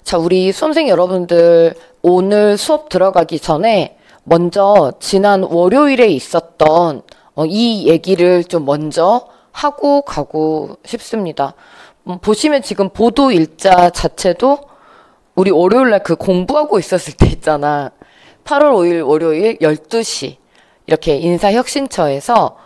자, 우리 수험생 여러분들 오늘 수업 들어가기 전에 먼저 지난 월요일에 있었던 이 얘기를 좀 먼저 하고 가고 싶습니다. 보시면 지금 보도 일자 자체도 우리 월요일날 그 공부하고 있었을 때 있잖아. 8월 5일 월요일 12시 이렇게 인사혁신처에서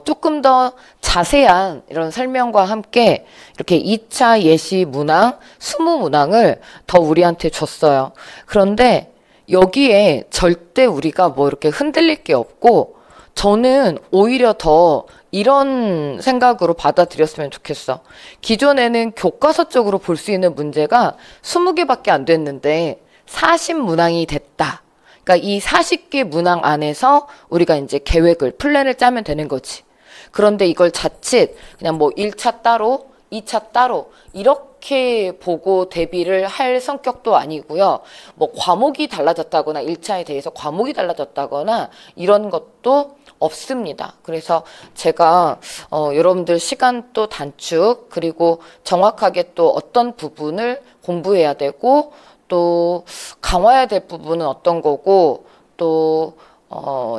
조금 더 자세한 이런 설명과 함께 이렇게 2차 예시 문항, 20문항을 더 우리한테 줬어요. 그런데 여기에 절대 우리가 뭐 이렇게 흔들릴 게 없고 저는 오히려 더 이런 생각으로 받아들였으면 좋겠어. 기존에는 교과서 쪽으로 볼 수 있는 문제가 20개밖에 안 됐는데 40문항이 됐다. 그러니까 이 40개 문항 안에서 우리가 이제 계획을, 플랜을 짜면 되는 거지. 그런데 이걸 자칫 그냥 뭐 1차 따로, 2차 따로 이렇게 보고 대비를 할 성격도 아니고요. 뭐 과목이 달라졌다거나 1차에 대해서 과목이 달라졌다거나 이런 것도 없습니다. 그래서 제가 여러분들 시간 또 단축 그리고 정확하게 또 어떤 부분을 공부해야 되고 또 강화해야 될 부분은 어떤 거고 또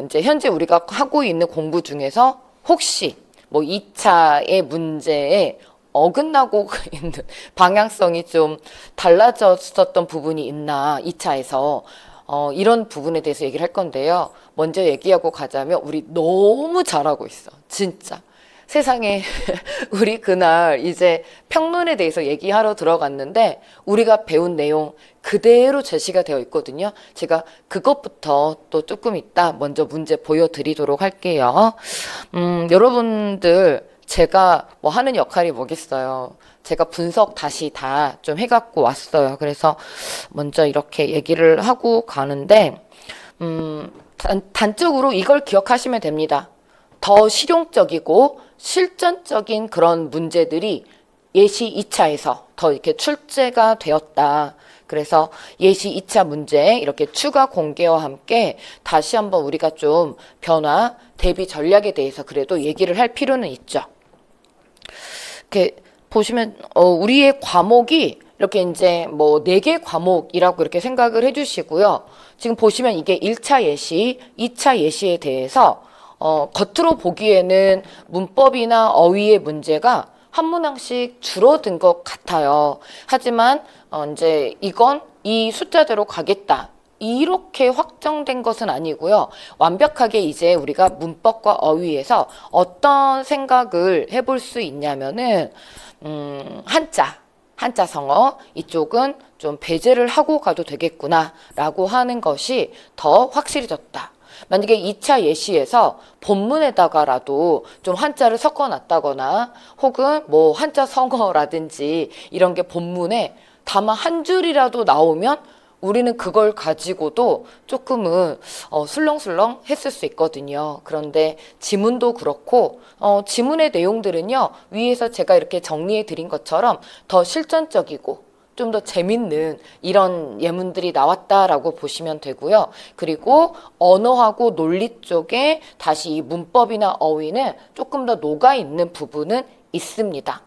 이제 현재 우리가 하고 있는 공부 중에서 혹시 뭐 2차의 문제에 어긋나고 있는 방향성이 좀 달라졌었던 부분이 있나 2차에서 이런 부분에 대해서 얘기를 할 건데요. 먼저 얘기하고 가자면 우리 너무 잘하고 있어. 진짜. 세상에 우리 그날 이제 평론에 대해서 얘기하러 들어갔는데 우리가 배운 내용 그대로 제시가 되어 있거든요. 제가 그것부터 또 조금 이따 먼저 문제 보여드리도록 할게요. 여러분들 제가 뭐 하는 역할이 뭐겠어요. 제가 분석 다시 다 좀 해갖고 왔어요. 그래서 먼저 이렇게 얘기를 하고 가는데 단적으로 이걸 기억하시면 됩니다. 더 실용적이고 실전적인 그런 문제들이 예시 2차에서 더 이렇게 출제가 되었다. 그래서 예시 2차 문제 이렇게 추가 공개와 함께 다시 한번 우리가 좀 변화, 대비 전략에 대해서 그래도 얘기를 할 필요는 있죠. 이렇게 보시면 우리의 과목이 이렇게 이제 뭐 4개 과목이라고 이렇게 생각을 해주시고요. 지금 보시면 이게 1차 예시, 2차 예시에 대해서 겉으로 보기에는 문법이나 어휘의 문제가 한 문항씩 줄어든 것 같아요. 하지만 이제 이건 이 숫자대로 가겠다. 이렇게 확정된 것은 아니고요. 완벽하게 이제 우리가 문법과 어휘에서 어떤 생각을 해볼 수 있냐면은 한자 성어 이쪽은 좀 배제를 하고 가도 되겠구나 라고 하는 것이 더 확실해졌다. 만약에 2차 예시에서 본문에다가라도 좀 한자를 섞어놨다거나 혹은 뭐 한자 성어라든지 이런 게 본문에 다만 한 줄이라도 나오면 우리는 그걸 가지고도 조금은 술렁술렁 했을 수 있거든요. 그런데 지문도 그렇고 지문의 내용들은요. 위에서 제가 이렇게 정리해 드린 것처럼 더 실전적이고 좀 더 재밌는 이런 예문들이 나왔다라고 보시면 되고요. 그리고 언어하고 논리 쪽에 다시 이 문법이나 어휘는 조금 더 녹아있는 부분은 있습니다.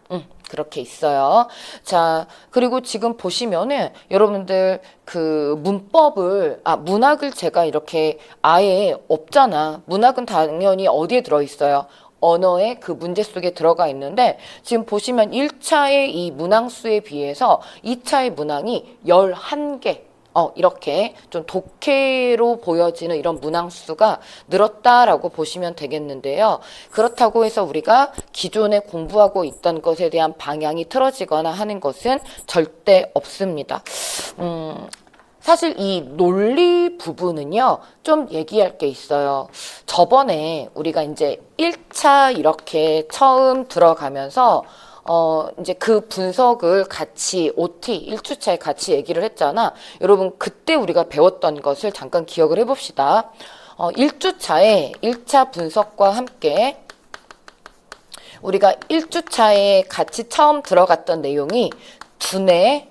그렇게 있어요. 자, 그리고 지금 보시면은 여러분들 그 문학을 제가 이렇게 아예 없잖아. 문학은 당연히 어디에 들어있어요? 언어의 그 문제 속에 들어가 있는데 지금 보시면 1차의 이 문항수에 비해서 2차의 문항이 11개 이렇게 좀 독해로 보여지는 이런 문항수가 늘었다라고 보시면 되겠는데요. 그렇다고 해서 우리가 기존에 공부하고 있던 것에 대한 방향이 틀어지거나 하는 것은 절대 없습니다. 사실 이 논리 부분은요, 좀 얘기할 게 있어요. 저번에 우리가 이제 1차 이렇게 처음 들어가면서 이제 그 분석을 같이 OT 1주차에 같이 얘기를 했잖아. 여러분 그때 우리가 배웠던 것을 잠깐 기억을 해봅시다. 1주차에 1차 분석과 함께 우리가 1주차에 같이 처음 들어갔던 내용이 두뇌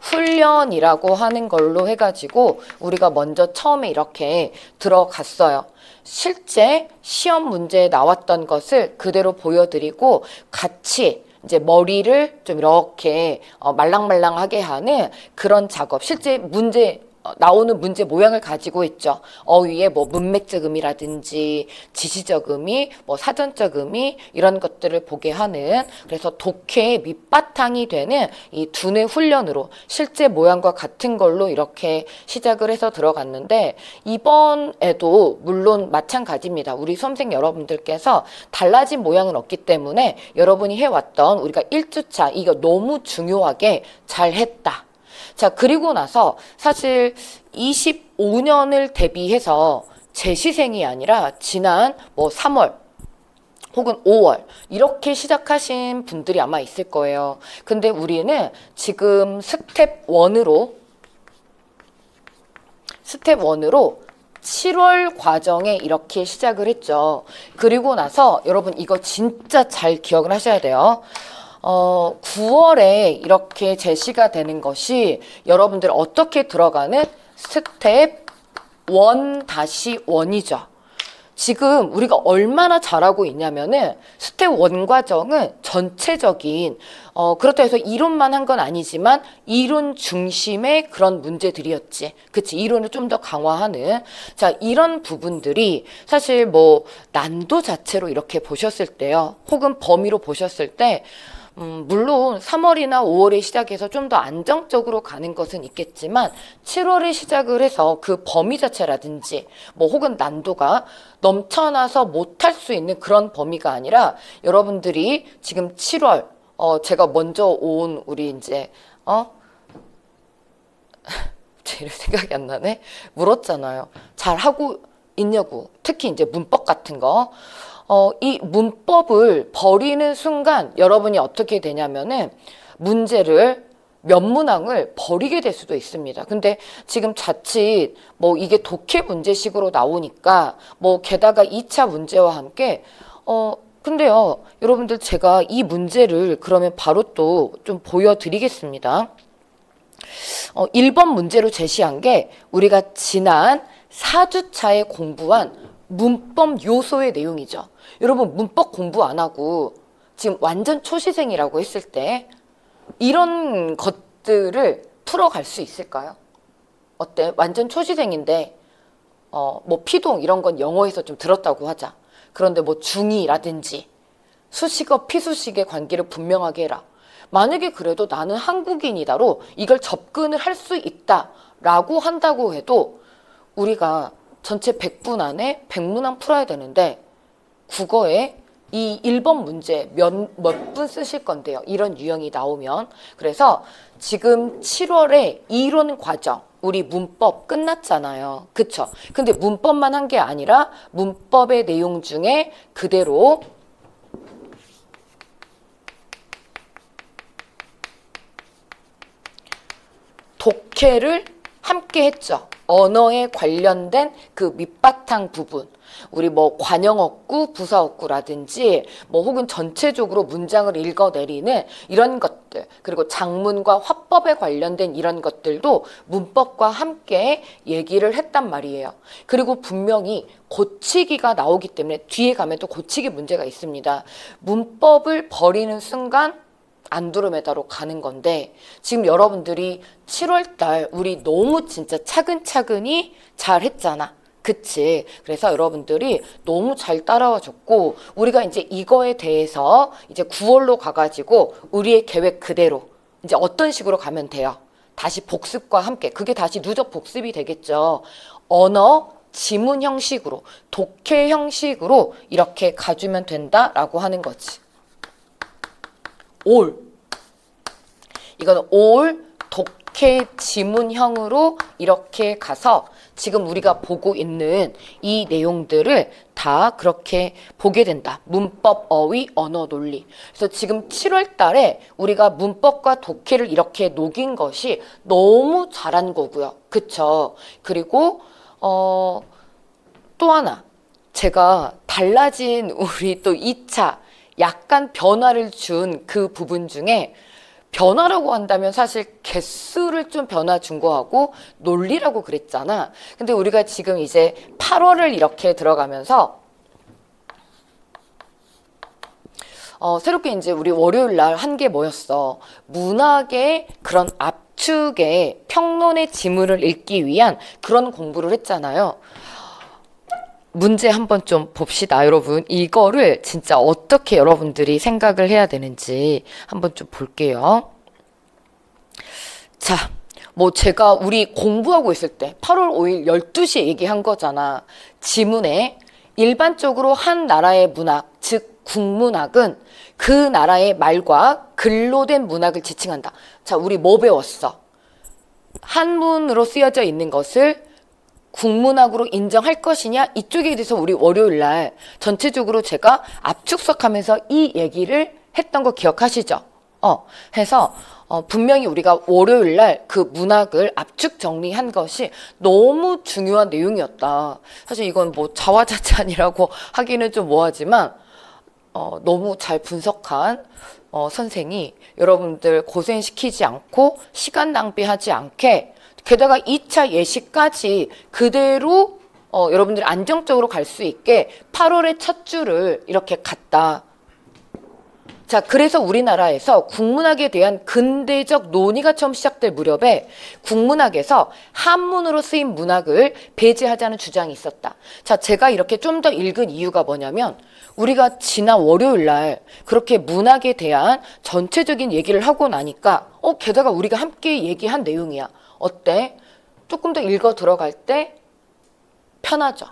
훈련이라고 하는 걸로 해가지고 우리가 먼저 처음에 이렇게 들어갔어요. 실제 시험 문제에 나왔던 것을 그대로 보여드리고 같이 이제 머리를 좀 이렇게 말랑말랑하게 하는 그런 작업. 실제 나오는 문제 모양을 가지고 있죠. 어휘에 뭐 문맥적 의미라든지 지시적 의미, 뭐 사전적 의미 이런 것들을 보게 하는, 그래서 독해의 밑바탕이 되는 이 두뇌 훈련으로 실제 모양과 같은 걸로 이렇게 시작을 해서 들어갔는데, 이번에도 물론 마찬가지입니다. 우리 수험생 여러분들께서 달라진 모양은 없기 때문에 여러분이 해왔던 우리가 1주차 이거 너무 중요하게 잘했다. 자, 그리고 나서 사실 25년을 대비해서 재시생이 아니라 지난 뭐 3월 혹은 5월 이렇게 시작하신 분들이 아마 있을 거예요. 근데 우리는 지금 스텝 1으로 7월 과정에 이렇게 시작을 했죠. 그리고 나서 여러분 이거 진짜 잘 기억을 하셔야 돼요. 9월에 이렇게 제시가 되는 것이 여러분들 어떻게 들어가는 스텝 1-1이죠. 지금 우리가 얼마나 잘하고 있냐면은 스텝 1 과정은 전체적인 그렇다 해서 이론만 한 건 아니지만 이론 중심의 그런 문제들이었지. 그치? 이론을 좀 더 강화하는. 자, 이런 부분들이 사실 뭐 난도 자체로 이렇게 보셨을 때요. 혹은 범위로 보셨을 때 물론 3월이나 5월에 시작해서 좀 더 안정적으로 가는 것은 있겠지만 7월에 시작을 해서 그 범위 자체라든지 뭐 혹은 난도가 넘쳐나서 못할 수 있는 그런 범위가 아니라 여러분들이 지금 7월 제가 먼저 온 우리 이제 제 이름 생각이 안 나네. 물었잖아요. 잘하고 있냐고. 특히 이제 문법 같은 거. 이 문법을 버리는 순간 여러분이 어떻게 되냐면은 문제를 몇 문항을 버리게 될 수도 있습니다. 근데 지금 자칫 뭐 이게 독해 문제식으로 나오니까 뭐 게다가 2차 문제와 함께 근데요 여러분들 제가 이 문제를 그러면 바로 또 좀 보여드리겠습니다. 1번 문제로 제시한 게 우리가 지난 4주차에 공부한 문법 요소의 내용이죠. 여러분 문법 공부 안 하고 지금 완전 초시생이라고 했을 때 이런 것들을 풀어갈 수 있을까요? 어때? 완전 초시생인데 뭐 피동 이런 건 영어에서 좀 들었다고 하자. 그런데 뭐 중이라든지 수식어 피수식의 관계를 분명하게 해라. 만약에 그래도 나는 한국인이다로 이걸 접근을 할 수 있다라고 한다고 해도 우리가 전체 100분 안에 100문항 풀어야 되는데 국어에 이 1번 문제 몇 분 쓰실 건데요. 이런 유형이 나오면. 그래서 지금 7월에 이론 과정 우리 문법 끝났잖아요. 그쵸? 근데 문법만 한 게 아니라 문법의 내용 중에 그대로 독해를 함께 했죠. 언어에 관련된 그 밑바탕 부분. 우리 뭐 관형어구, 부사어구라든지 뭐 혹은 전체적으로 문장을 읽어내리는 이런 것들, 그리고 작문과 화법에 관련된 이런 것들도 문법과 함께 얘기를 했단 말이에요. 그리고 분명히 고치기가 나오기 때문에 뒤에 가면 또 고치기 문제가 있습니다. 문법을 버리는 순간 안드로메다로 가는 건데 지금 여러분들이 7월달 우리 너무 진짜 차근차근히 잘 했잖아. 그치? 그래서 여러분들이 너무 잘 따라와 줬고 우리가 이제 이거에 대해서 이제 9월로 가가지고 우리의 계획 그대로 이제 어떤 식으로 가면 돼요? 다시 복습과 함께 그게 다시 누적 복습이 되겠죠. 언어 지문 형식으로 독해 형식으로 이렇게 가주면 된다라고 하는 거지. 올 이건 올 독해 지문형으로 이렇게 가서 지금 우리가 보고 있는 이 내용들을 다 그렇게 보게 된다. 문법, 어휘, 언어, 논리. 그래서 지금 7월 달에 우리가 문법과 독해를 이렇게 녹인 것이 너무 잘한 거고요. 그쵸? 그리고 또 하나 제가 달라진 우리 또 2차 약간 변화를 준 그 부분 중에 변화라고 한다면 사실 개수를 좀 변화 준 거하고 논리라고 그랬잖아. 근데 우리가 지금 이제 8월을 이렇게 들어가면서 새롭게 이제 우리 월요일 날 한 게 뭐였어? 문학의 그런 압축의 평론의 지문을 읽기 위한 그런 공부를 했잖아요. 문제 한번 좀 봅시다, 여러분. 이거를 진짜 어떻게 여러분들이 생각을 해야 되는지 한번 좀 볼게요. 자, 뭐 제가 우리 공부하고 있을 때 8월 5일 12시에 얘기한 거잖아. 지문에 일반적으로 한 나라의 문학, 즉 국문학은 그 나라의 말과 글로 된 문학을 지칭한다. 자, 우리 뭐 배웠어? 한문으로 쓰여져 있는 것을 국문학으로 인정할 것이냐? 이쪽에 대해서 우리 월요일 날 전체적으로 제가 압축석하면서 이 얘기를 했던 거 기억하시죠? 해서 분명히 우리가 월요일 날 그 문학을 압축 정리한 것이 너무 중요한 내용이었다. 사실 이건 뭐 자화자찬이라고 하기는 좀 뭐하지만 너무 잘 분석한 선생이 여러분들 고생시키지 않고 시간 낭비하지 않게 게다가 2차 예시까지 그대로 여러분들이 안정적으로 갈 수 있게 8월의 첫 줄을 이렇게 갔다. 자, 그래서 우리나라에서 국문학에 대한 근대적 논의가 처음 시작될 무렵에 국문학에서 한문으로 쓰인 문학을 배제하자는 주장이 있었다. 자, 제가 이렇게 좀 더 읽은 이유가 뭐냐면 우리가 지난 월요일 날 그렇게 문학에 대한 전체적인 얘기를 하고 나니까 게다가 우리가 함께 얘기한 내용이야. 어때? 조금 더 읽어 들어갈 때 편하죠.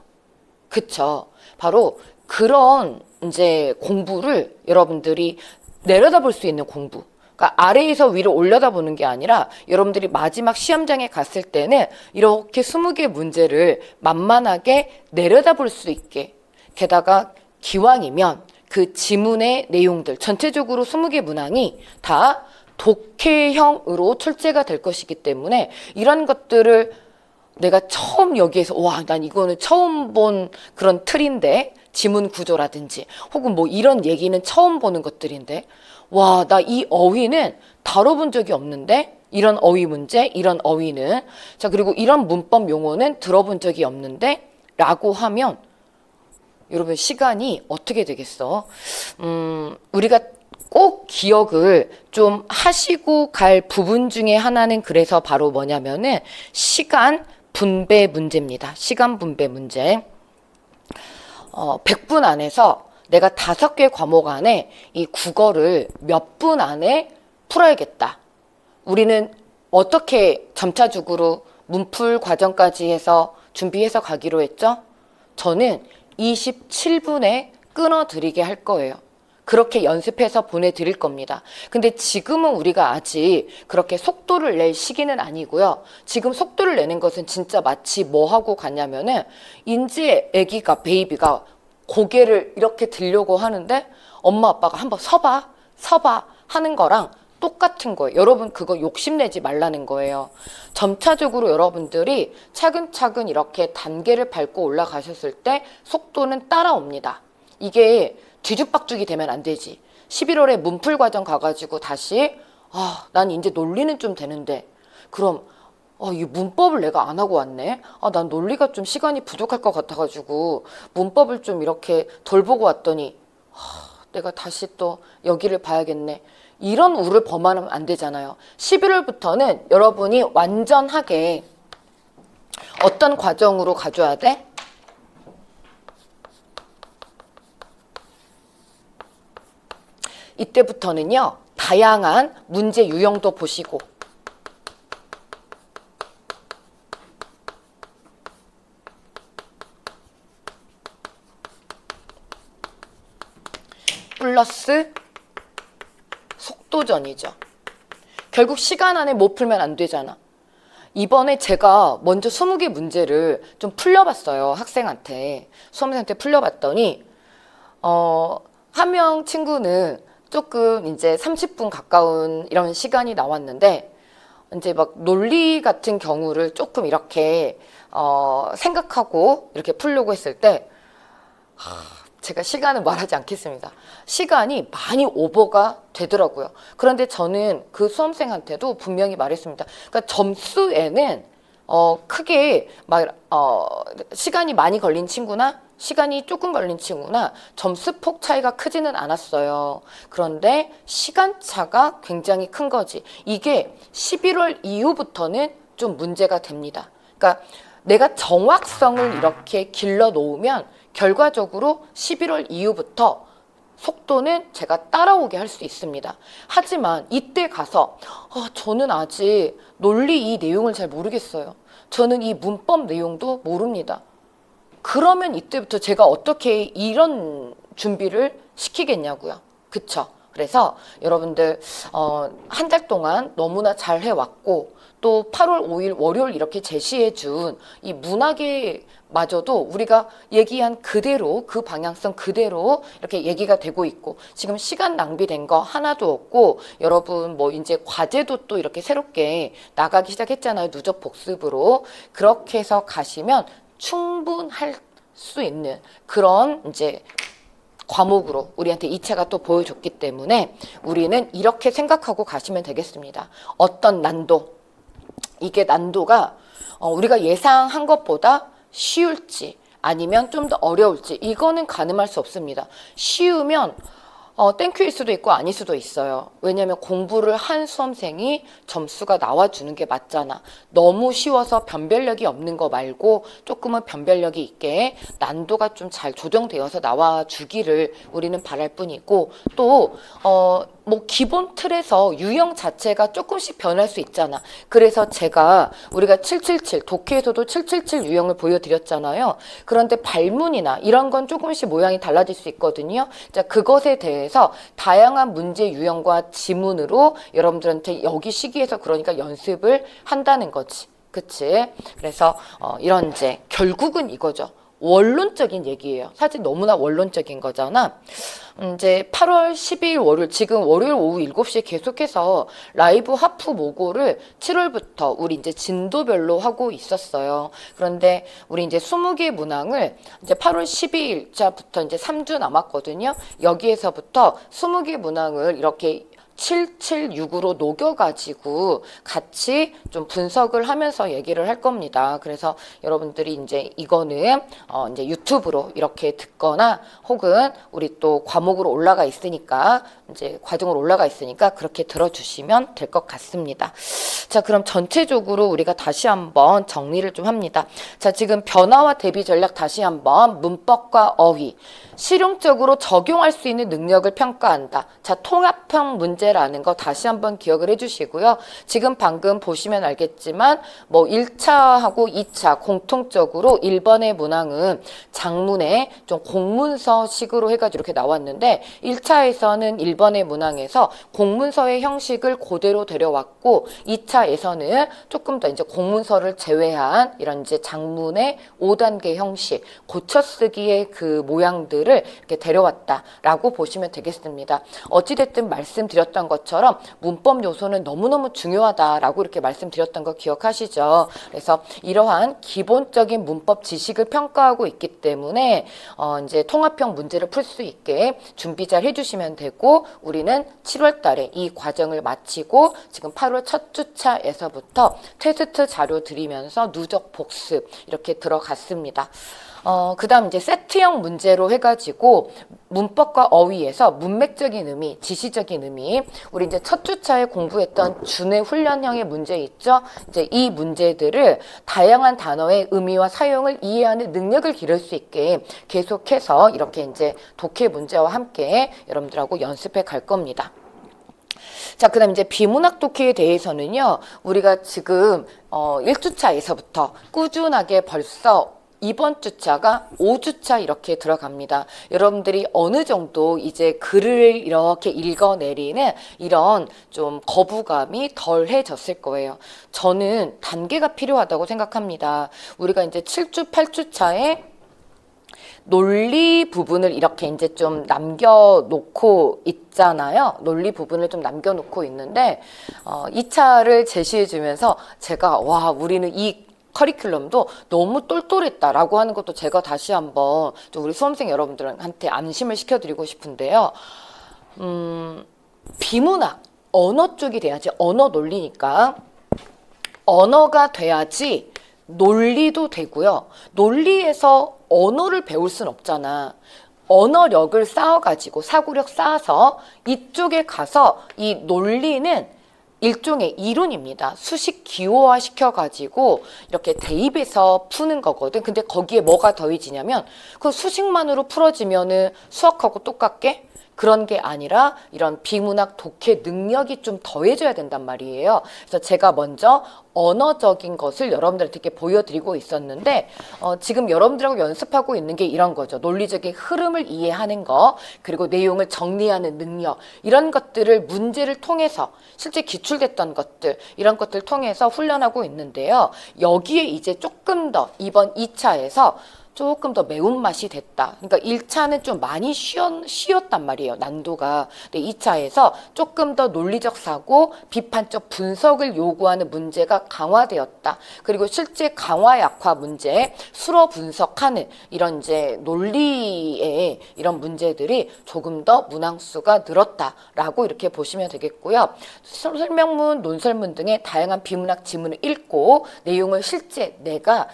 그쵸? 바로 그런 이제 공부를 여러분들이 내려다볼 수 있는 공부. 그러니까 아래에서 위로 올려다보는 게 아니라 여러분들이 마지막 시험장에 갔을 때는 이렇게 20개 문제를 만만하게 내려다볼 수 있게. 게다가 기왕이면 그 지문의 내용들 전체적으로 20개 문항이 다 독해형으로 출제가 될 것이기 때문에 이런 것들을 내가 처음 여기에서 와, 난 이거는 처음 본 그런 틀인데 지문 구조라든지 혹은 뭐 이런 얘기는 처음 보는 것들인데 와, 나 이 어휘는 다뤄본 적이 없는데 이런 어휘 문제, 이런 어휘는 자 그리고 이런 문법 용어는 들어본 적이 없는데 라고 하면 여러분 시간이 어떻게 되겠어? 우리가 꼭 기억을 좀 하시고 갈 부분 중에 하나는 그래서 바로 뭐냐면은 시간 분배 문제입니다. 시간 분배 문제. 100분 안에서 내가 5개 과목 안에 이 국어를 몇 분 안에 풀어야겠다. 우리는 어떻게 점차적으로 문풀 과정까지 해서 준비해서 가기로 했죠? 저는 27분에 끊어드리게 할 거예요. 그렇게 연습해서 보내드릴 겁니다. 근데 지금은 우리가 아직 그렇게 속도를 낼 시기는 아니고요. 지금 속도를 내는 것은 진짜 마치 뭐 하고 갔냐면은 인제 아기가 베이비가 고개를 이렇게 들려고 하는데 엄마 아빠가 한번 서봐 하는 거랑 똑같은 거예요. 여러분 그거 욕심내지 말라는 거예요. 점차적으로 여러분들이 차근차근 이렇게 단계를 밟고 올라가셨을 때 속도는 따라옵니다. 이게 뒤죽박죽이 되면 안 되지. 11월에 문풀 과정 가가지고 다시 난 이제 논리는 좀 되는데 그럼 이 문법을 내가 안 하고 왔네. 난 논리가 좀 시간이 부족할 것 같아가지고 문법을 좀 이렇게 덜 보고 왔더니 내가 다시 또 여기를 봐야겠네. 이런 우를 범하면 안 되잖아요. 11월부터는 여러분이 완전하게 어떤 과정으로 가져야 돼? 이때부터는요, 다양한 문제 유형도 보시고, 플러스 속도전이죠. 결국 시간 안에 못 풀면 안 되잖아. 이번에 제가 먼저 20개 문제를 좀 풀려봤어요. 학생한테. 수험생한테 풀려봤더니, 한 명 친구는 조금 이제 30분 가까운 이런 시간이 나왔는데 이제 막 논리 같은 경우를 조금 이렇게 생각하고 이렇게 풀려고 했을 때 제가 시간은 말하지 않겠습니다. 시간이 많이 오버가 되더라고요. 그런데 저는 그 수험생한테도 분명히 말했습니다. 그러니까 점수에는 크게 시간이 많이 걸린 친구나 시간이 조금 걸린 친구나 점수폭 차이가 크지는 않았어요. 그런데 시간차가 굉장히 큰 거지. 이게 11월 이후부터는 좀 문제가 됩니다. 그러니까 내가 정확성을 이렇게 길러 놓으면 결과적으로 11월 이후부터 속도는 제가 따라오게 할 수 있습니다. 하지만 이때 가서 저는 아직 논리 이 내용을 잘 모르겠어요. 저는 이 문법 내용도 모릅니다. 그러면 이때부터 제가 어떻게 이런 준비를 시키겠냐고요. 그쵸? 그래서 여러분들 한 달 동안 너무나 잘 해왔고 또 8월 5일 월요일 이렇게 제시해 준 이 문학의 마저도 우리가 얘기한 그대로 그 방향성 그대로 이렇게 얘기가 되고 있고 지금 시간 낭비된 거 하나도 없고 여러분 뭐 이제 과제도 또 이렇게 새롭게 나가기 시작했잖아요. 누적 복습으로. 그렇게 해서 가시면 충분할 수 있는 그런 이제 과목으로 우리한테 이체가 또 보여줬기 때문에 우리는 이렇게 생각하고 가시면 되겠습니다. 어떤 난도, 이게 난도가 우리가 예상한 것보다 쉬울지 아니면 좀 더 어려울지 이거는 가늠할 수 없습니다. 쉬우면 땡큐일 수도 있고 아닐 수도 있어요. 왜냐하면 공부를 한 수험생이 점수가 나와주는 게 맞잖아. 너무 쉬워서 변별력이 없는 거 말고 조금은 변별력이 있게 난도가 좀 잘 조정되어서 나와주기를 우리는 바랄 뿐이고 또 뭐 기본 틀에서 유형 자체가 조금씩 변할 수 있잖아. 그래서 우리가 777 독해에서도 777 유형을 보여드렸잖아요. 그런데 발문이나 이런 건 조금씩 모양이 달라질 수 있거든요. 자, 그것에 대해서 다양한 문제 유형과 지문으로 여러분들한테 여기 시기에서 그러니까 연습을 한다는 거지. 그치? 그래서 이런 이제 결국은 이거죠. 원론적인 얘기예요. 사실 너무나 원론적인 거잖아. 이제 8월 12일 월요일, 지금 월요일 오후 7시에 계속해서 라이브 하프 모고를 7월부터 우리 이제 진도별로 하고 있었어요. 그런데 우리 이제 20개 문항을 이제 8월 12일자부터 이제 3주 남았거든요. 여기에서부터 20개 문항을 이렇게 776으로 녹여가지고 같이 좀 분석을 하면서 얘기를 할 겁니다. 그래서 여러분들이 이제 이거는 이제 유튜브로 이렇게 듣거나 혹은 우리 또 과목으로 올라가 있으니까 이제 과정으로 올라가 있으니까 그렇게 들어주시면 될 것 같습니다. 자, 그럼 전체적으로 우리가 다시 한번 정리를 좀 합니다. 자, 지금 변화와 대비 전략 다시 한번 문법과 어휘 실용적으로 적용할 수 있는 능력을 평가한다. 자, 통합형 문제라는 거 다시 한번 기억을 해주시고요. 지금 방금 보시면 알겠지만 뭐 1차하고 2차 공통적으로 1번의 문항은 장문에 좀 공문서식으로 해가지고 이렇게 나왔는데 1차에서는 1번의 문항에서 공문서의 형식을 그대로 데려왔고 2차에서는 조금 더 이제 공문서를 제외한 이런 이제 장문의 5단계 형식 고쳐쓰기의 그 모양들을 이렇게 데려왔다라고 보시면 되겠습니다. 어찌됐든 말씀드렸던 것처럼 문법 요소는 너무너무 중요하다라고 이렇게 말씀드렸던 거 기억하시죠? 그래서 이러한 기본적인 문법 지식을 평가하고 있기 때문에 이제 통합형 문제를 풀 수 있게 준비 잘 해주시면 되고 우리는 7월 달에 이 과정을 마치고 지금 8월 첫 주차에서부터 테스트 자료 드리면서 누적 복습 이렇게 들어갔습니다. 그 다음 이제 세트형 문제로 해가지고 문법과 어휘에서 문맥적인 의미, 지시적인 의미, 우리 이제 첫 주차에 공부했던 준의 훈련형의 문제 있죠? 이제 이 문제들을 다양한 단어의 의미와 사용을 이해하는 능력을 기를 수 있게 계속해서 이렇게 이제 독해 문제와 함께 여러분들하고 연습해 갈 겁니다. 자, 그 다음 이제 비문학 독해에 대해서는요, 우리가 지금 1주차에서부터 꾸준하게 벌써 이번 주차가 5주차 이렇게 들어갑니다. 여러분들이 어느 정도 이제 글을 이렇게 읽어내리는 이런 좀 거부감이 덜해졌을 거예요. 저는 단계가 필요하다고 생각합니다. 우리가 이제 7주, 8주차에 논리 부분을 이렇게 이제 좀 남겨놓고 있잖아요. 논리 부분을 좀 남겨놓고 있는데 2차를 제시해주면서 제가 와, 우리는 이 커리큘럼도 너무 똘똘했다라고 하는 것도 제가 다시 한번 좀 우리 수험생 여러분들한테 안심을 시켜드리고 싶은데요. 비문학, 언어 쪽이 돼야지, 언어 논리니까 언어가 돼야지 논리도 되고요. 논리에서 언어를 배울 순 없잖아. 언어력을 쌓아가지고 사고력 쌓아서 이쪽에 가서 이 논리는 일종의 이론입니다. 수식 기호화 시켜가지고 이렇게 대입해서 푸는 거거든. 근데 거기에 뭐가 더해지냐면 그 수식만으로 풀어지면은 수학하고 똑같게? 그런 게 아니라 이런 비문학 독해 능력이 좀 더해져야 된단 말이에요. 그래서 제가 먼저 언어적인 것을 여러분들한테 이렇게 보여드리고 있었는데 지금 여러분들하고 연습하고 있는 게 이런 거죠. 논리적인 흐름을 이해하는 거, 그리고 내용을 정리하는 능력, 이런 것들을 문제를 통해서 실제 기출됐던 것들, 이런 것들을 통해서 훈련하고 있는데요. 여기에 이제 조금 더 이번 2차에서 조금 더 매운맛이 됐다. 그러니까 1차는 좀 많이 쉬었단 말이에요. 난도가. 근데 2차에서 조금 더 논리적 사고, 비판적 분석을 요구하는 문제가 강화되었다. 그리고 실제 강화 약화 문제, 수로 분석하는 이런 이제 논리의 이런 문제들이 조금 더 문항수가 늘었다라고 이렇게 보시면 되겠고요. 설명문, 논설문 등의 다양한 비문학 지문을 읽고 내용을 실제 내가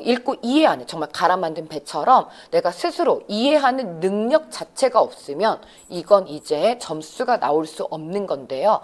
읽고 이해하는, 정말 갈아 만든 배처럼 내가 스스로 이해하는 능력 자체가 없으면 이건 이제 점수가 나올 수 없는 건데요.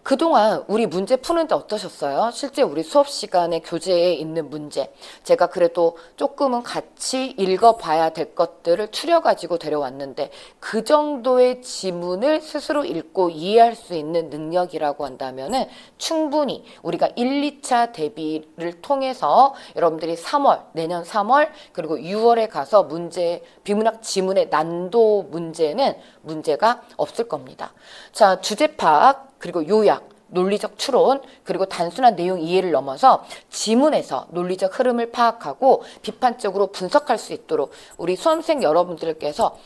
그동안 우리 문제 푸는데 어떠셨어요? 실제 우리 수업 시간에 교재에 있는 문제, 제가 그래도 조금은 같이 읽어봐야 될 것들을 추려가지고 데려왔는데 그 정도의 지문을 스스로 읽고 이해할 수 있는 능력이라고 한다면은 충분히 우리가 1, 2차 대비를 통해서 여러분들이 3월, 내년 3월 그리고 6월에 가서 문제, 비문학 지문의 난도 문제는 문제가 없을 겁니다. 자, 주제 파악, 그리고 요약, 논리적 추론, 그리고 단순한 내용 이해를 넘어서 지문에서 논리적 흐름을 파악하고 비판적으로 분석할 수 있도록 우리 수험생 여러분들께서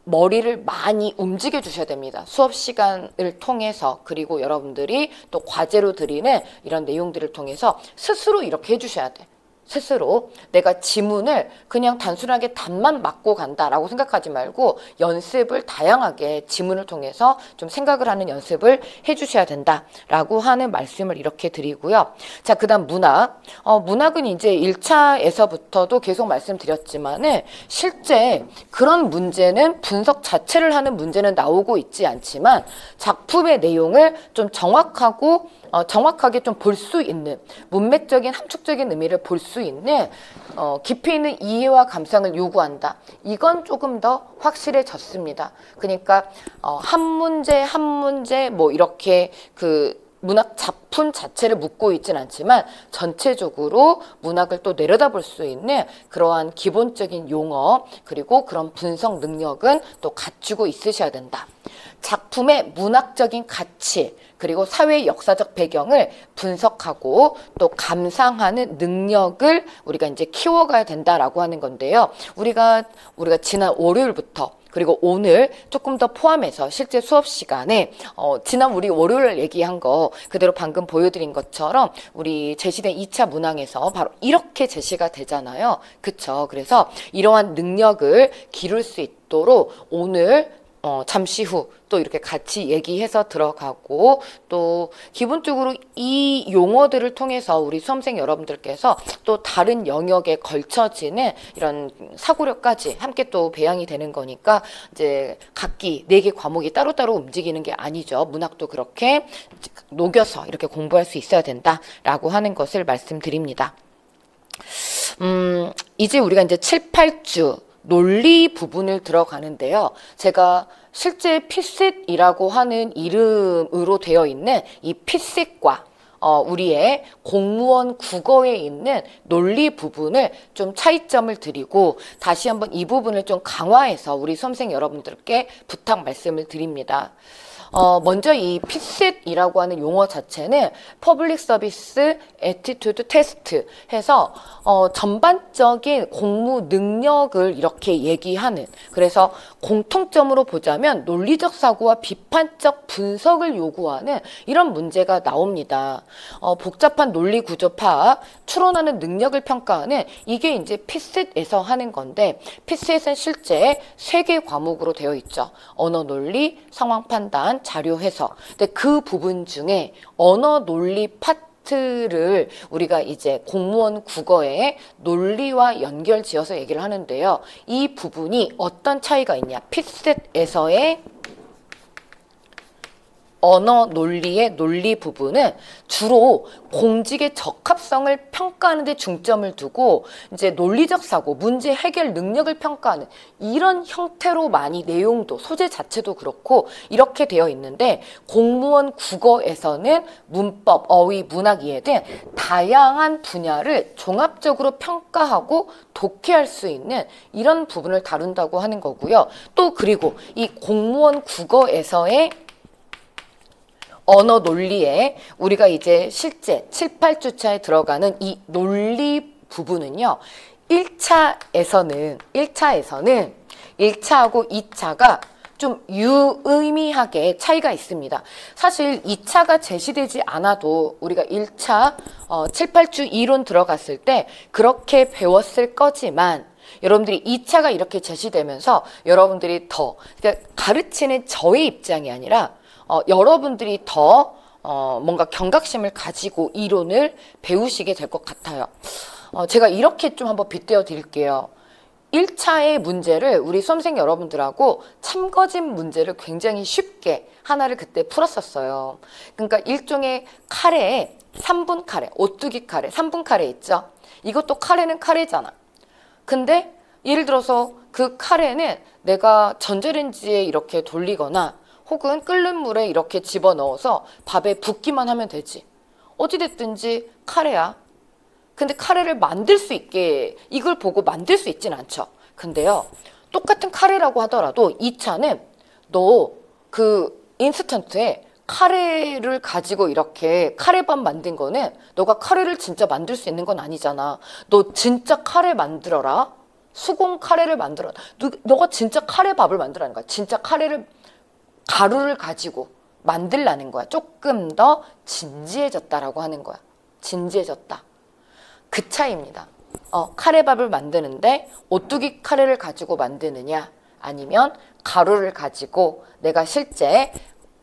머리를 많이 움직여 주셔야 됩니다. 수업 시간을 통해서, 그리고 여러분들이 또 과제로 드리는 이런 내용들을 통해서 스스로 이렇게 해주셔야 돼. 스스로 내가 지문을 그냥 단순하게 답만 맞고 간다라고 생각하지 말고 연습을 다양하게 지문을 통해서 좀 생각을 하는 연습을 해주셔야 된다라고 하는 말씀을 이렇게 드리고요. 자, 그 다음 문학. 문학은 이제 1차에서부터도 계속 말씀드렸지만은 실제 그런 문제는 분석 자체를 하는 문제는 나오고 있지 않지만 작품의 내용을 좀 정확하게 좀 볼 수 있는, 문맥적인 함축적인 의미를 볼 수 있는 깊이 있는 이해와 감상을 요구한다. 이건 조금 더 확실해졌습니다. 그러니까 한 문제 한 문제 뭐 이렇게 그 문학 작품 자체를 묻고 있진 않지만 전체적으로 문학을 또 내려다볼 수 있는 그러한 기본적인 용어, 그리고 그런 분석 능력은 또 갖추고 있으셔야 된다. 작품의 문학적인 가치, 그리고 사회 역사적 배경을 분석하고 또 감상하는 능력을 우리가 이제 키워가야 된다라고 하는 건데요. 우리가 지난 월요일부터 그리고 오늘 조금 더 포함해서 실제 수업 시간에 지난 우리 월요일 얘기한 거 그대로 방금 보여드린 것처럼 우리 제시된 2차 문항에서 바로 이렇게 제시가 되잖아요. 그쵸? 그래서 이러한 능력을 기를 수 있도록 오늘 잠시 후 또 이렇게 같이 얘기해서 들어가고, 또 기본적으로 이 용어들을 통해서 우리 수험생 여러분들께서 또 다른 영역에 걸쳐지는 이런 사고력까지 함께 또 배양이 되는 거니까 이제 각기 4개 과목이 따로따로 움직이는 게 아니죠. 문학도 그렇게 녹여서 이렇게 공부할 수 있어야 된다라고 하는 것을 말씀드립니다. 이제 우리가 이제 7, 8주 논리 부분을 들어가는데요. 제가 실제 피셋이라고 하는 이름으로 되어 있는 이 피셋과 우리의 공무원 국어에 있는 논리 부분을 좀 차이점을 드리고 다시 한번 이 부분을 좀 강화해서 우리 수험생 여러분들께 부탁 말씀을 드립니다. 먼저 이 피셋이라고 하는 용어 자체는 Public Service Aptitude Test 해서 전반적인 공무 능력을 이렇게 얘기하는, 그래서 공통점으로 보자면 논리적 사고와 비판적 분석을 요구하는 이런 문제가 나옵니다. 복잡한 논리 구조 파악, 추론하는 능력을 평가하는 이게 이제 피셋에서 하는 건데, 피셋은 실제 3개 과목으로 되어 있죠. 언어 논리, 상황 판단, 자료 해석. 근데 그 부분 중에 언어 논리 파트 차트를 우리가 이제 공무원 국어의 논리와 연결 지어서 얘기를 하는데요. 이 부분이 어떤 차이가 있냐? 핏셋에서의 언어 논리의 논리 부분은 주로 공직의 적합성을 평가하는 데 중점을 두고 이제 논리적 사고, 문제 해결 능력을 평가하는 이런 형태로 많이 내용도, 소재 자체도 그렇고 이렇게 되어 있는데, 공무원 국어에서는 문법, 어휘, 문학 이해 등 다양한 분야를 종합적으로 평가하고 독해할 수 있는 이런 부분을 다룬다고 하는 거고요. 또 그리고 이 공무원 국어에서의 언어 논리에 우리가 이제 실제 7, 8주차에 들어가는 이 논리 부분은요. 1차에서는 1차하고 2차가 좀 유의미하게 차이가 있습니다. 사실 2차가 제시되지 않아도 우리가 1차 7, 8주 이론 들어갔을 때 그렇게 배웠을 거지만, 여러분들이 2차가 이렇게 제시되면서 여러분들이 더 그러니까 가르치는 저의 입장이 아니라 여러분들이 더 뭔가 경각심을 가지고 이론을 배우시게 될 것 같아요. 제가 이렇게 좀 한번 빗대어 드릴게요. 1차의 문제를 우리 수험생 여러분들하고 참거진 문제를 굉장히 쉽게 하나를 그때 풀었었어요. 그러니까 일종의 카레에 3분 카레, 오뚜기 카레, 3분 카레 있죠? 이것도 카레는 카레잖아. 근데 예를 들어서 그 카레는 내가 전자레인지에 이렇게 돌리거나 혹은 끓는 물에 이렇게 집어넣어서 밥에 붓기만 하면 되지. 어찌됐든지 카레야. 근데 카레를 만들 수 있게 이걸 보고 만들 수 있진 않죠. 근데요, 똑같은 카레라고 하더라도 2차는 너 그 인스턴트에 카레를 가지고 이렇게 카레밥 만든 거는 너가 카레를 진짜 만들 수 있는 건 아니잖아. 너 진짜 카레 만들어라. 수공 카레를 만들어. 너가 진짜 카레밥을 만들라는 거야. 진짜 카레를 가루를 가지고 만들라는 거야. 조금 더 진지해졌다라고 하는 거야. 진지해졌다. 그 차이입니다. 카레밥을 만드는데 오뚜기 카레를 가지고 만드느냐, 아니면 가루를 가지고 내가 실제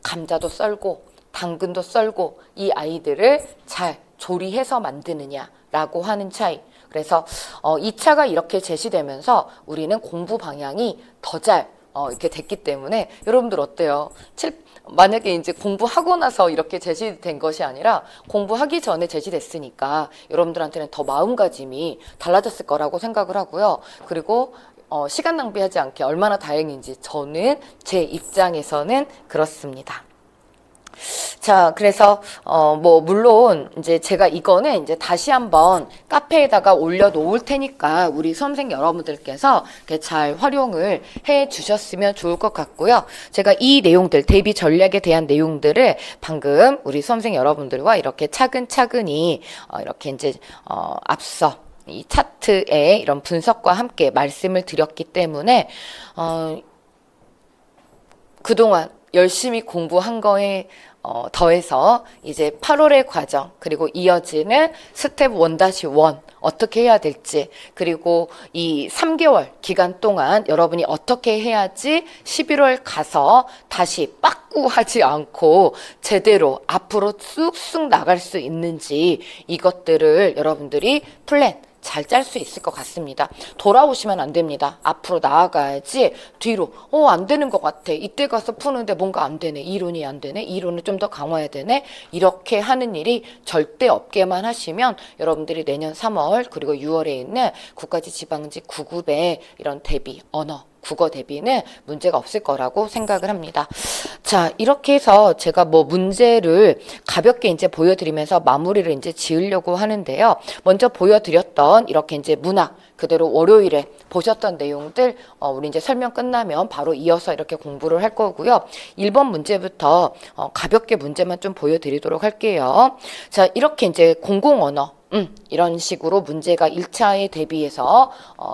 감자도 썰고 당근도 썰고 이 아이들을 잘 조리해서 만드느냐라고 하는 차이. 그래서 2차가 이렇게 제시되면서 우리는 공부 방향이 더 잘 이렇게 됐기 때문에, 여러분들 어때요? 만약에 이제 공부하고 나서 이렇게 제시된 것이 아니라 공부하기 전에 제시됐으니까 여러분들한테는 더 마음가짐이 달라졌을 거라고 생각을 하고요. 그리고 시간 낭비하지 않게 얼마나 다행인지 저는 제 입장에서는 그렇습니다. 자, 그래서 뭐 물론 이제 제가 이거는 이제 다시 한번 카페에다가 올려놓을 테니까 우리 수험생 여러분들께서 이렇게 잘 활용을 해 주셨으면 좋을 것 같고요. 제가 이 내용들, 대비 전략에 대한 내용들을 방금 우리 수험생 여러분들과 이렇게 차근차근히 이렇게 이제 앞서 이 차트의 이런 분석과 함께 말씀을 드렸기 때문에 그동안 열심히 공부한 거에 더해서 이제 8월의 과정, 그리고 이어지는 스텝 1-1 어떻게 해야 될지, 그리고 이 3개월 기간 동안 여러분이 어떻게 해야지 11월 가서 다시 빠꾸하지 않고 제대로 앞으로 쑥쑥 나갈 수 있는지, 이것들을 여러분들이 플랜 잘 짤 수 있을 것 같습니다. 돌아오시면 안 됩니다. 앞으로 나아가야지 뒤로 안 되는 것 같아. 이때 가서 푸는데 뭔가 안 되네. 이론이 안 되네. 이론을 좀 더 강화해야 되네. 이렇게 하는 일이 절대 없게만 하시면 여러분들이 내년 3월 그리고 6월에 있는 국가지방지 9급의 이런 대비, 언어 국어 대비는 문제가 없을 거라고 생각을 합니다. 자, 이렇게 해서 제가 뭐 문제를 가볍게 이제 보여드리면서 마무리를 이제 지으려고 하는데요. 먼저 보여드렸던 이렇게 이제 문학 그대로 월요일에 보셨던 내용들 우리 이제 설명 끝나면 바로 이어서 이렇게 공부를 할 거고요. 1번 문제부터 가볍게 문제만 좀 보여드리도록 할게요. 자, 이렇게 이제 공공언어 이런 식으로 문제가 1차에 대비해서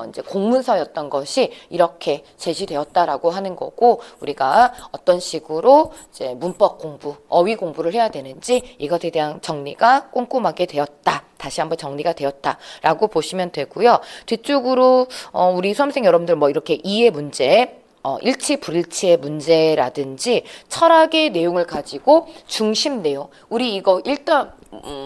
이제 공문서였던 것이 이렇게 제시되었다라고 하는 거고, 우리가 어떤 식으로 이제 문법 공부, 어휘 공부를 해야 되는지 이것에 대한 정리가 꼼꼼하게 되었다. 다시 한번 정리가 되었다라고 보시면 되고요. 뒤쪽으로 우리 수험생 여러분들 뭐 이렇게 이해 문제, 일치 불일치의 문제라든지 철학의 내용을 가지고 중심 내용, 우리 이거 일단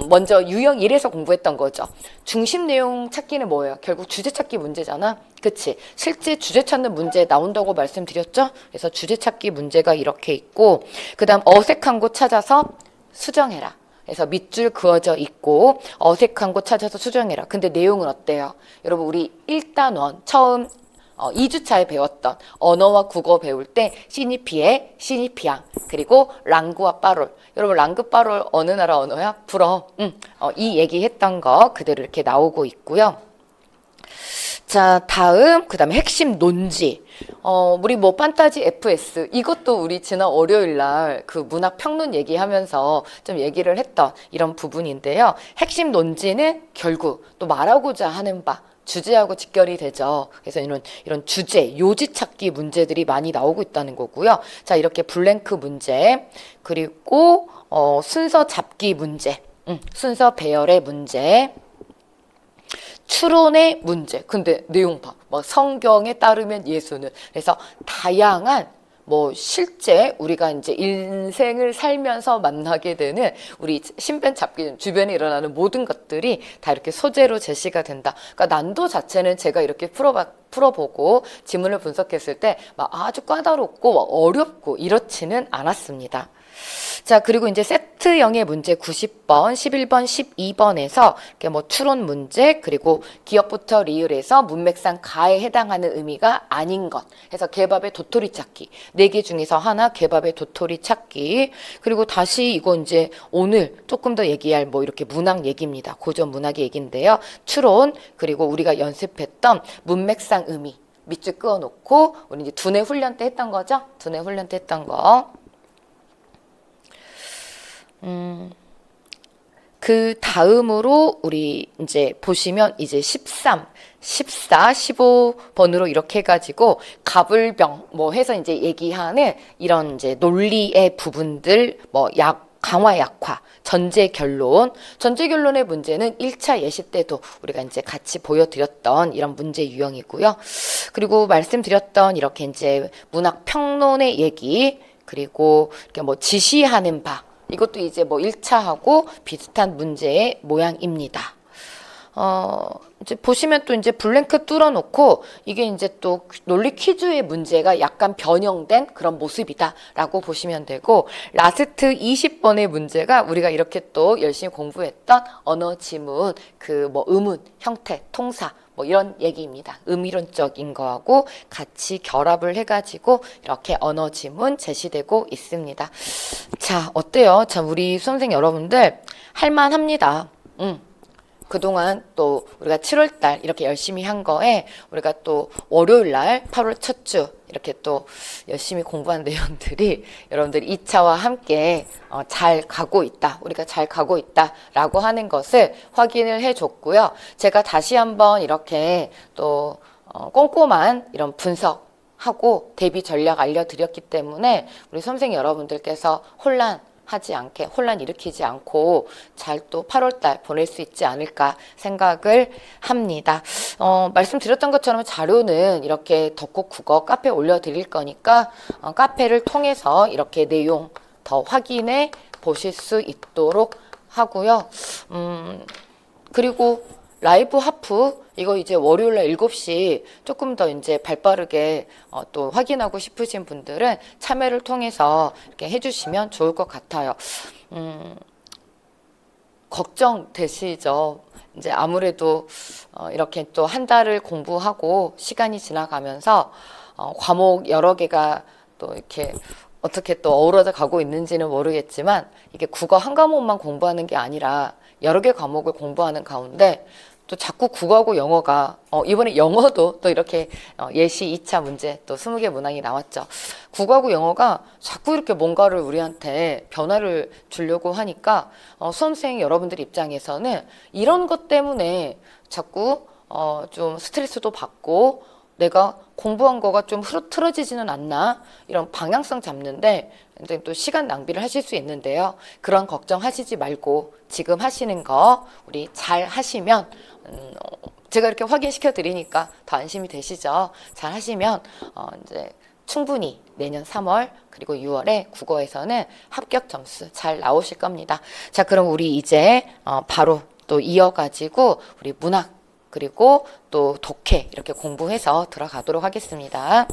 먼저 유형 1에서 공부했던 거죠. 중심 내용 찾기는 뭐예요? 결국 주제 찾기 문제잖아. 그치? 실제 주제 찾는 문제 나온다고 말씀드렸죠? 그래서 주제 찾기 문제가 이렇게 있고, 그 다음 어색한 곳 찾아서 수정해라. 그래서 밑줄 그어져 있고 어색한 곳 찾아서 수정해라. 근데 내용은 어때요? 여러분 우리 1단원 처음 2주차에 배웠던 언어와 국어 배울 때 시니피에 시니피앙 그리고 랑구와 빠롤. 여러분 랑구 빠롤 어느 나라 언어야? 불어. 이 얘기했던 거 그대로 이렇게 나오고 있고요. 자, 다음 그다음에 핵심 논지. 우리 뭐 판타지 FS 이것도 우리 지난 월요일 날 그 문학 평론 얘기하면서 좀 얘기를 했던 이런 부분인데요. 핵심 논지는 결국 또 말하고자 하는 바 주제하고 직결이 되죠. 그래서 이런 주제, 요지 찾기 문제들이 많이 나오고 있다는 거고요. 자, 이렇게 블랭크 문제, 그리고 순서 잡기 문제, 순서 배열의 문제, 추론의 문제. 근데 내용 봐. 막 성경에 따르면 예수는. 그래서 다양한 뭐 실제 우리가 이제 인생을 살면서 만나게 되는 우리 신변 잡기 주변에 일어나는 모든 것들이 다 이렇게 소재로 제시가 된다. 그러니까 난도 자체는 제가 이렇게 풀어보고 지문을 분석했을 때 막 아주 까다롭고 막 어렵고 이렇지는 않았습니다. 자, 그리고 이제 세트형의 문제 90번, 11번, 12번에서 이렇게 뭐 추론 문제, 그리고 기업부터 리을에서 문맥상 가에 해당하는 의미가 아닌 것. 해서 개밥의 도토리 찾기. 4개 중에서 하나 개밥의 도토리 찾기. 그리고 다시 이거 이제 오늘 조금 더 얘기할 뭐 이렇게 문학 얘기입니다. 고전 문학 얘기인데요. 추론, 그리고 우리가 연습했던 문맥상 의미. 밑줄 그어놓고 우리 이제 두뇌 훈련 때 했던 거죠? 두뇌 훈련 때 했던 거. 그 다음으로 우리 이제 보시면 이제 13, 14, 15번으로 이렇게 해가지고 갑을병 뭐 해서 이제 얘기하는 이런 이제 논리의 부분들 뭐 강화 약화, 전제 결론. 전제 결론의 문제는 1차 예시 때도 우리가 이제 같이 보여드렸던 이런 문제 유형이고요. 그리고 말씀드렸던 이렇게 이제 문학 평론의 얘기, 그리고 이렇게 뭐 지시하는 바. 이것도 이제 뭐 1차하고 비슷한 문제의 모양입니다. 이제 보시면 또 이제 블랭크 뚫어놓고 이게 이제 또 논리 퀴즈의 문제가 약간 변형된 그런 모습이다라고 보시면 되고, 라스트 20번의 문제가 우리가 이렇게 또 열심히 공부했던 언어 지문, 그 뭐 의문, 형태, 통사 뭐 이런 얘기입니다. 의미론적인 거하고 같이 결합을 해가지고 이렇게 언어 지문 제시되고 있습니다. 자, 어때요? 자, 우리 수험생 여러분들 할만합니다. 그동안 또 우리가 7월달 이렇게 열심히 한 거에 우리가 또 월요일날 8월 첫 주 이렇게 또 열심히 공부한 내용들이 여러분들이 2차와 함께 잘 가고 있다. 우리가 잘 가고 있다라고 하는 것을 확인을 해줬고요. 제가 다시 한번 이렇게 또 꼼꼼한 이런 분석하고 대비 전략 알려드렸기 때문에 우리 선생님 여러분들께서 혼란 일으키지 않고 잘 또 8월달 보낼 수 있지 않을까 생각을 합니다. 말씀드렸던 것처럼 자료는 이렇게 덕국 국어 카페에 올려드릴 거니까 카페를 통해서 이렇게 내용 더 확인해 보실 수 있도록 하고요. 그리고 라이브 하프 이거 이제 월요일날 7시 조금 더 이제 발빠르게 또 확인하고 싶으신 분들은 참여를 통해서 이렇게 해주시면 좋을 것 같아요. 걱정되시죠? 이제 아무래도 이렇게 또 한 달을 공부하고 시간이 지나가면서 과목 여러 개가 또 이렇게 어떻게 또 어우러져 가고 있는지는 모르겠지만 이게 국어 한 과목만 공부하는 게 아니라 여러 개 과목을 공부하는 가운데 또 자꾸 국어하고 영어가 이번에 영어도 또 이렇게 예시 2차 문제 또 20개 문항이 나왔죠. 국어하고 영어가 자꾸 이렇게 뭔가를 우리한테 변화를 주려고 하니까 수험생 여러분들 입장에서는 이런 것 때문에 자꾸 좀 스트레스도 받고 내가 공부한 거가 좀 흐트러지지는 않나 이런 방향성 잡는데 굉장히 또 시간 낭비를 하실 수 있는데요. 그런 걱정하시지 말고 지금 하시는 거 우리 잘 하시면 제가 이렇게 확인시켜 드리니까 더 안심이 되시죠. 잘 하시면 이제 충분히 내년 3월 그리고 6월에 국어에서는 합격 점수 잘 나오실 겁니다. 자, 그럼 우리 이제 바로 또 이어가지고 우리 문학 그리고 또 독해 이렇게 공부해서 들어가도록 하겠습니다.